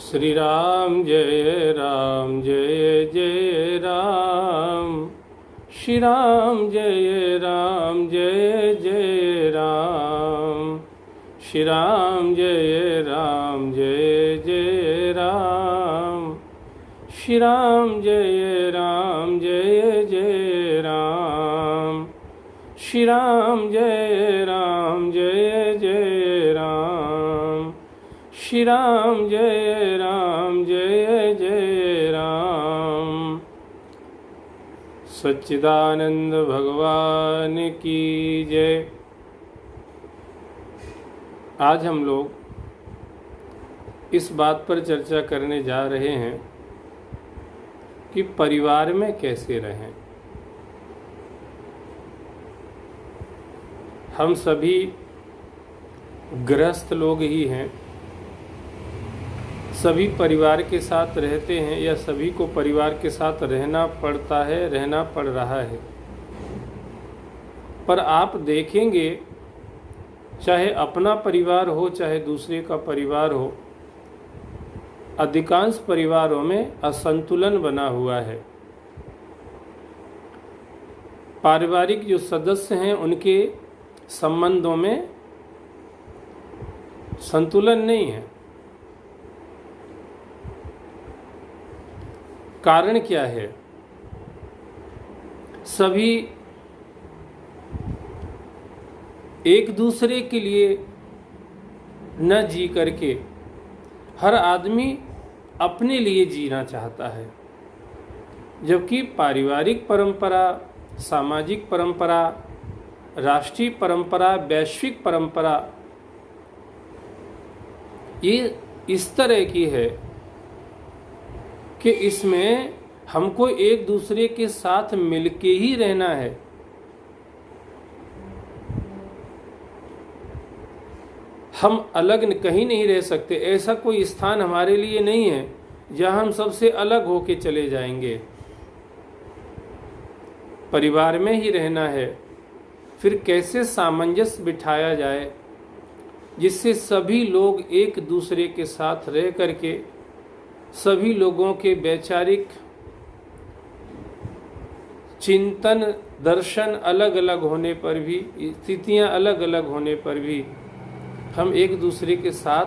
श्री राम जय जय राम। श्री राम जय जय राम। श्री राम जय जय राम। श्री राम जय जय राम। श्री राम जय जय राम। श्री राम जय जय राम। सच्चिदानंद भगवान की जय। आज हम लोग इस बात पर चर्चा करने जा रहे हैं कि परिवार में कैसे रहें। हम सभी गृहस्थ लोग ही हैं, सभी परिवार के साथ रहते हैं या सभी को परिवार के साथ रहना पड़ता है, रहना पड़ रहा है। पर आप देखेंगे, चाहे अपना परिवार हो चाहे दूसरे का परिवार हो, अधिकांश परिवारों में असंतुलन बना हुआ है। पारिवारिक जो सदस्य हैं उनके संबंधों में संतुलन नहीं है। कारण क्या है? सभी एक दूसरे के लिए न जी करके हर आदमी अपने लिए जीना चाहता है, जबकि पारिवारिक परंपरा, सामाजिक परंपरा, राष्ट्रीय परंपरा, वैश्विक परंपरा ये इस तरह की है कि इसमें हमको एक दूसरे के साथ मिलके ही रहना है। हम अलग कहीं नहीं रह सकते। ऐसा कोई स्थान हमारे लिए नहीं है जहां हम सबसे अलग होके चले जाएंगे। परिवार में ही रहना है। फिर कैसे सामंजस्य बिठाया जाए जिससे सभी लोग एक दूसरे के साथ रह करके सभी लोगों के वैचारिक चिंतन, दर्शन अलग अलग होने पर भी, स्थितियां अलग अलग होने पर भी हम एक दूसरे के साथ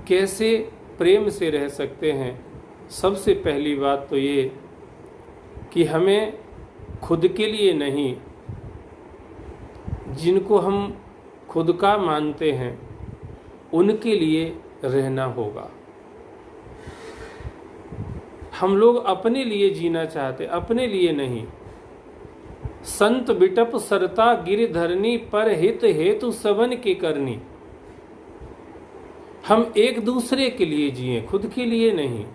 कैसे प्रेम से रह सकते हैं। सबसे पहली बात तो ये कि हमें खुद के लिए नहीं, जिनको हम खुद का मानते हैं उनके लिए रहना होगा। हम लोग अपने लिए जीना चाहते, अपने लिए नहीं। संत बिटप सरता गिर धरनी, पर हित हेतु सबन के करनी। हम एक दूसरे के लिए जिए, खुद के लिए नहीं।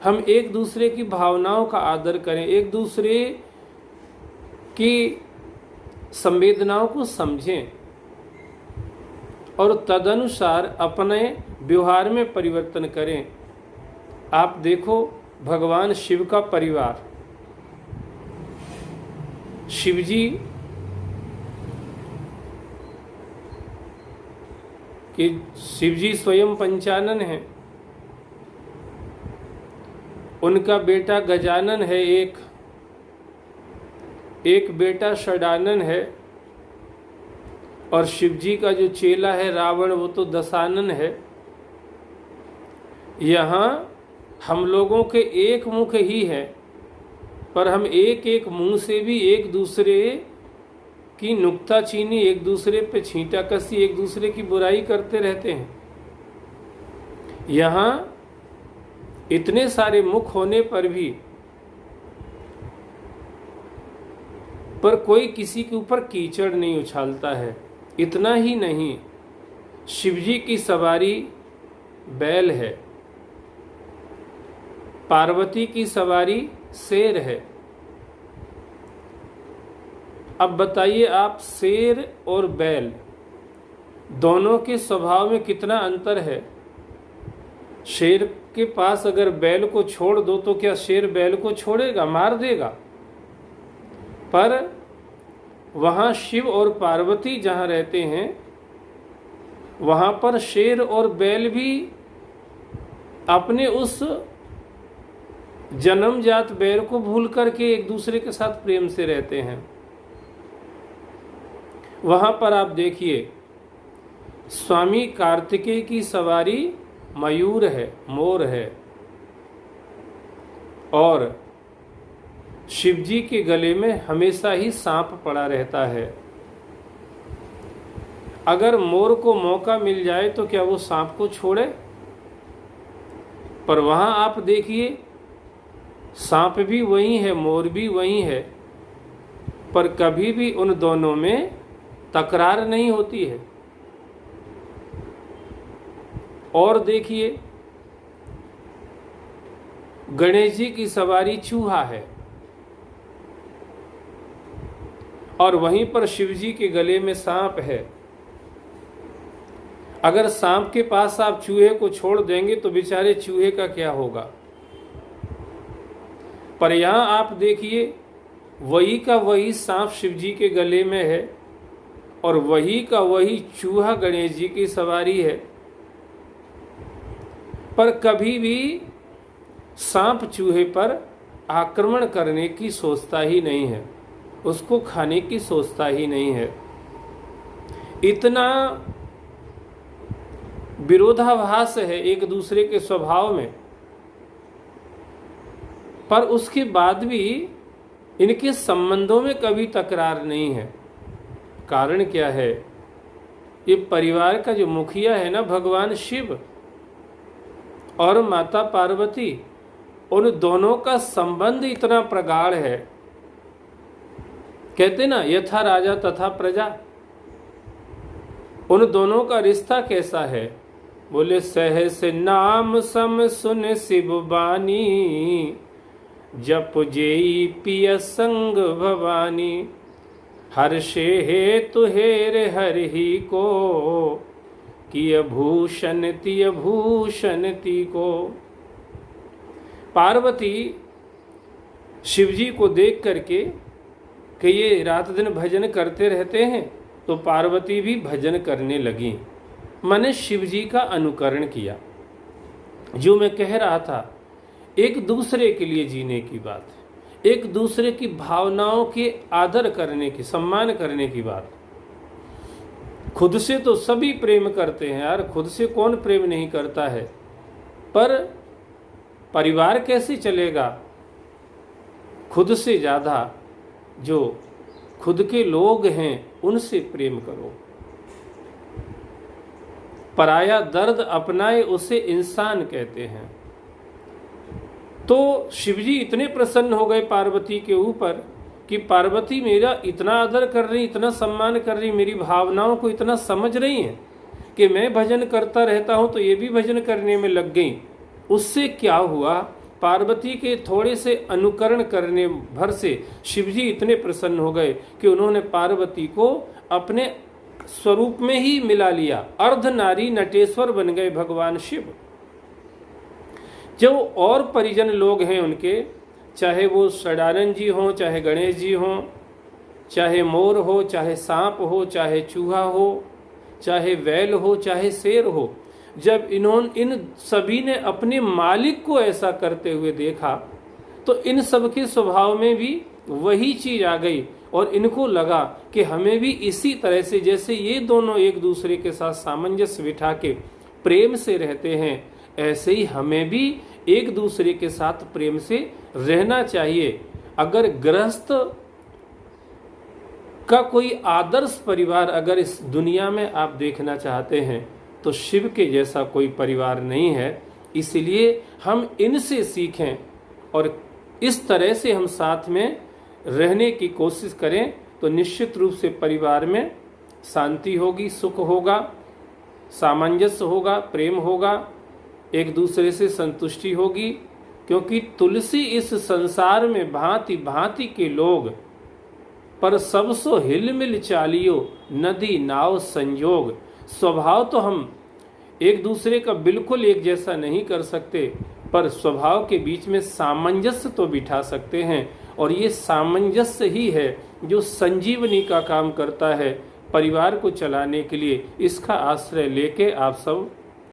हम एक दूसरे की भावनाओं का आदर करें, एक दूसरे की संवेदनाओं को समझें और तदनुसार अपने व्यवहार में परिवर्तन करें। आप देखो, भगवान शिव का परिवार, शिव जी स्वयं पंचानन है। उनका बेटा गजानन है, एक बेटा षडानन है, और शिव जी का जो चेला है रावण, वो तो दशानन है। यहाँ हम लोगों के एक मुख ही है, पर हम एक एक मुंह से भी एक दूसरे की नुक्ताचीनी, एक दूसरे पे छींटाकसी, एक दूसरे की बुराई करते रहते हैं। यहाँ इतने सारे मुख होने पर भी पर कोई किसी के ऊपर कीचड़ नहीं उछालता है। इतना ही नहीं, शिवजी की सवारी बैल है, पार्वती की सवारी शेर है। अब बताइए आप, शेर और बैल दोनों के स्वभाव में कितना अंतर है। शेर के पास अगर बैल को छोड़ दो तो क्या शेर बैल को छोड़ेगा? मार देगा। पर वहाँ शिव और पार्वती जहाँ रहते हैं वहाँ पर शेर और बैल भी अपने उस जन्मजात बैर को भूल करके एक दूसरे के साथ प्रेम से रहते हैं। वहां पर आप देखिए, स्वामी कार्तिकेय की सवारी मयूर है, मोर है, और शिवजी के गले में हमेशा ही सांप पड़ा रहता है। अगर मोर को मौका मिल जाए तो क्या वो सांप को छोड़े? पर वहां आप देखिए, सांप भी वही है, मोर भी वही है, पर कभी भी उन दोनों में तकरार नहीं होती है। और देखिए, गणेश जी की सवारी चूहा है, और वहीं पर शिव जी के गले में सांप है। अगर सांप के पास आप चूहे को छोड़ देंगे तो बेचारे चूहे का क्या होगा? पर यहां आप देखिए, वही का वही सांप शिव जी के गले में है, और वही का वही चूहा गणेश जी की सवारी है। पर कभी भी सांप चूहे पर आक्रमण करने की सोचता ही नहीं है, उसको खाने की सोचता ही नहीं है। इतना विरोधाभास है एक दूसरे के स्वभाव में, पर उसके बाद भी इनके संबंधों में कभी तकरार नहीं है। कारण क्या है? ये परिवार का जो मुखिया है ना, भगवान शिव और माता पार्वती, उन दोनों का संबंध इतना प्रगाढ़ है। कहते ना, यथा राजा तथा प्रजा। उन दोनों का रिश्ता कैसा है? बोले, सहस नाम सम सुन शिव बानी, जप जेई पिय संग भवानी, हर्षे हेतु हेर हरि को, किय भूषण तिय भूषण ती को। पार्वती शिवजी को देख करके कि ये रात दिन भजन करते रहते हैं, तो पार्वती भी भजन करने लगी। मैंने शिवजी का अनुकरण किया। जो मैं कह रहा था, एक दूसरे के लिए जीने की बात है, एक दूसरे की भावनाओं के आदर करने की, सम्मान करने की बात। खुद से तो सभी प्रेम करते हैं यार, खुद से कौन प्रेम नहीं करता है, पर परिवार कैसे चलेगा? खुद से ज्यादा जो खुद के लोग हैं उनसे प्रेम करो। पराया दर्द अपनाए उसे इंसान कहते हैं। तो शिवजी इतने प्रसन्न हो गए पार्वती के ऊपर कि पार्वती मेरा इतना आदर कर रही, इतना सम्मान कर रही, मेरी भावनाओं को इतना समझ रही हैं कि मैं भजन करता रहता हूं तो ये भी भजन करने में लग गई। उससे क्या हुआ? पार्वती के थोड़े से अनुकरण करने भर से शिवजी इतने प्रसन्न हो गए कि उन्होंने पार्वती को अपने स्वरूप में ही मिला लिया। अर्ध नारी नटेश्वर बन गए भगवान शिव। जो और परिजन लोग हैं उनके, चाहे वो सडानंद जी हों, चाहे गणेश जी हों, चाहे मोर हो, चाहे सांप हो, चाहे चूहा हो, चाहे बैल हो, चाहे शेर हो, जब इन सभी ने अपने मालिक को ऐसा करते हुए देखा तो इन सब के स्वभाव में भी वही चीज आ गई, और इनको लगा कि हमें भी इसी तरह से, जैसे ये दोनों एक दूसरे के साथ सामंजस्य बिठा के प्रेम से रहते हैं, ऐसे ही हमें भी एक दूसरे के साथ प्रेम से रहना चाहिए। अगर गृहस्थ का कोई आदर्श परिवार अगर इस दुनिया में आप देखना चाहते हैं तो शिव के जैसा कोई परिवार नहीं है। इसलिए हम इनसे सीखें और इस तरह से हम साथ में रहने की कोशिश करें तो निश्चित रूप से परिवार में शांति होगी, सुख होगा, सामंजस्य होगा, प्रेम होगा, एक दूसरे से संतुष्टि होगी। क्योंकि तुलसी इस संसार में भांति भांति के लोग, पर सबसो हिलमिल चालियो, नदी नाव संयोग। स्वभाव तो हम एक दूसरे का बिल्कुल एक जैसा नहीं कर सकते, पर स्वभाव के बीच में सामंजस्य तो बिठा सकते हैं, और ये सामंजस्य ही है जो संजीवनी का काम करता है परिवार को चलाने के लिए। इसका आश्रय लेके आप सब